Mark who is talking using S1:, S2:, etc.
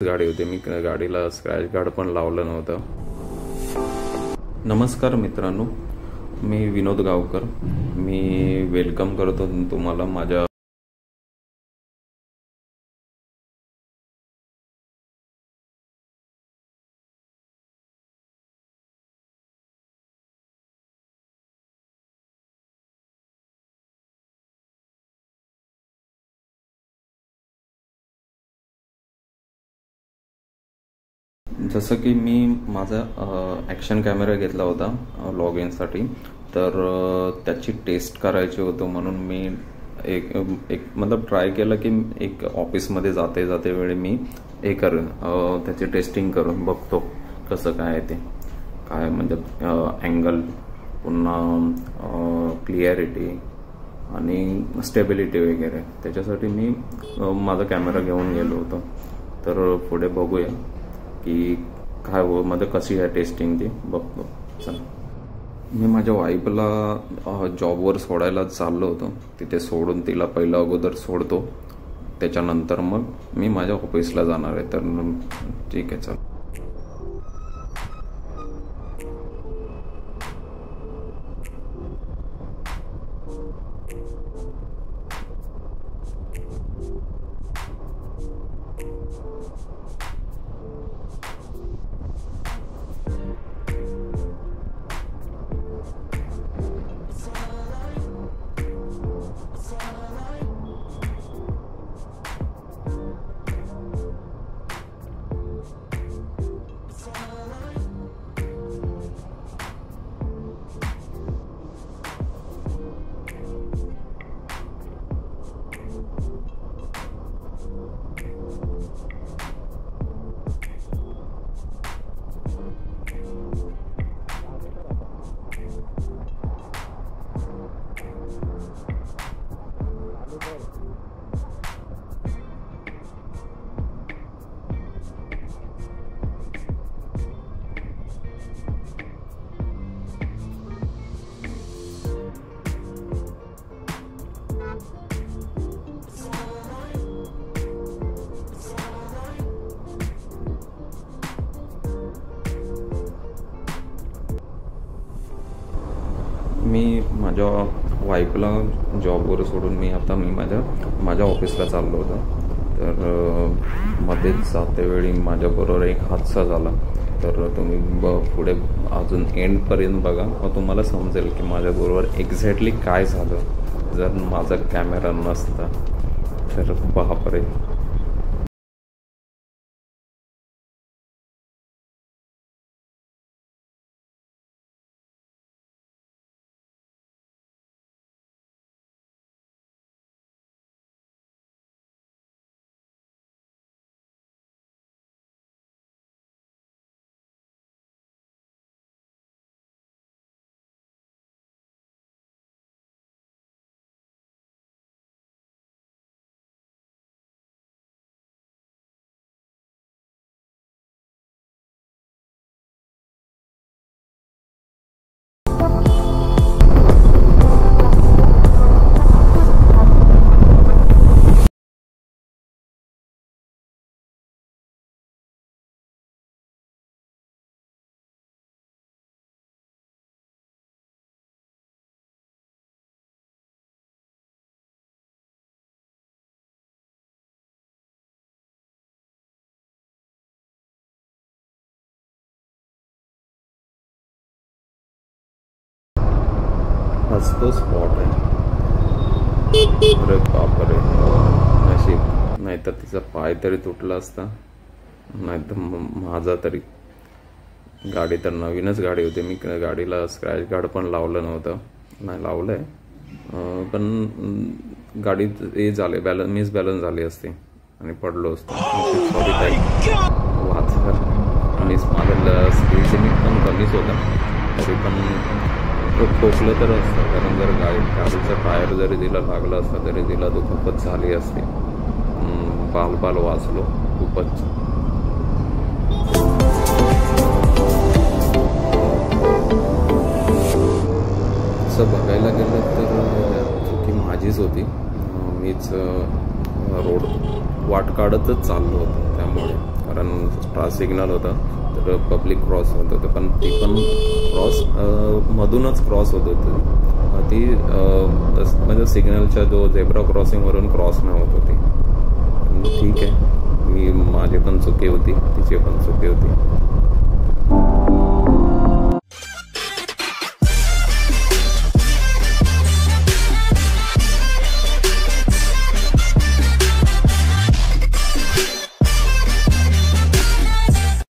S1: गाडी होती, मी गाडीला स्क्रॅच गार्ड पण लावलं नव्हतं. नमस्कार मित्रांनो, मी विनोद गावकर. मी वेलकम करतो तुम्हाला माझ्या जसं की मी माझा ॲक्शन कॅमेरा घेतला होता लॉग इनसाठी, तर त्याची टेस्ट करायची होतं म्हणून मी एक मतलब ट्राय केलं की एक ऑफिसमध्ये जाते वेळी मी त्याची टेस्टिंग करून बघतो कसं काय ते काय, म्हणजे अँगल, पुन्हा क्लिअरिटी आणि स्टेबिलिटी वगैरे. त्याच्यासाठी मी माझा कॅमेरा घेऊन गेलो होतो. तर पुढे बघूया की काय मध्ये कशी आहे टेस्टिंग ती बघतो. चला, मी माझ्या वाईफला जॉबवर सोडायला चाललो होतो. तिथे सोडून तिला पहिलं अगोदर सोडतो, त्याच्यानंतर मग मी माझ्या ऑफिसला जाणार आहे. तर ठीक आहे, चल. मी माझ्या वाईफला जॉबवर सोडून मी माझ्या ऑफिसला चाललो होतो. तर मध्येच जातेवेळी माझ्याबरोबर एक हादसा झाला. तर तुम्ही पुढे अजून एंडपर्यंत बघा, मग तुम्हाला समजेल की माझ्याबरोबर एक्झॅक्टली काय झालं जर माझा कॅमेरा नसता. तर बापरे. हाच तो स्पॉट आहे. अरे बापरे, नशीब, नाहीतर तिचा पाय तरी तुटला असता, नाहीतर माझा तरी. गाडी तर नवीनच गाडी होती, मी गाडीला स्क्रॅच गार्ड पण लावलं नव्हतं. नाही लावलंय, पण गाडी हे झाले, मिसबॅलन्स झाली असते आणि पडलो असतो. सॉरी ताई, वाचलं. आणि माझं स्पीड लिमिट पण कमीच होता, तरी पण तो ठोकलं तर असतं. कारण जर गाडीचा टायर जरी तिला लागला असता तरी तिला दुखापत झाली असते. बाल वाचलो खूपच. तसं बघायला गेलं तर चुकी माझीच होती. मीच रोड वाट काढतच चाललो होतो त्यामुळे, कारण स्टार सिग्नल होता तर पब्लिक क्रॉस होत होतं, पण ती पण क्रॉस मधूनच क्रॉस होत होती ती, म्हणजे सिग्नलच्या जो झेब्रा क्रॉसिंगवरून क्रॉस नाही होत होती. ठीक आहे, माझी पण चुकी होती, तिची पण चुकी होती.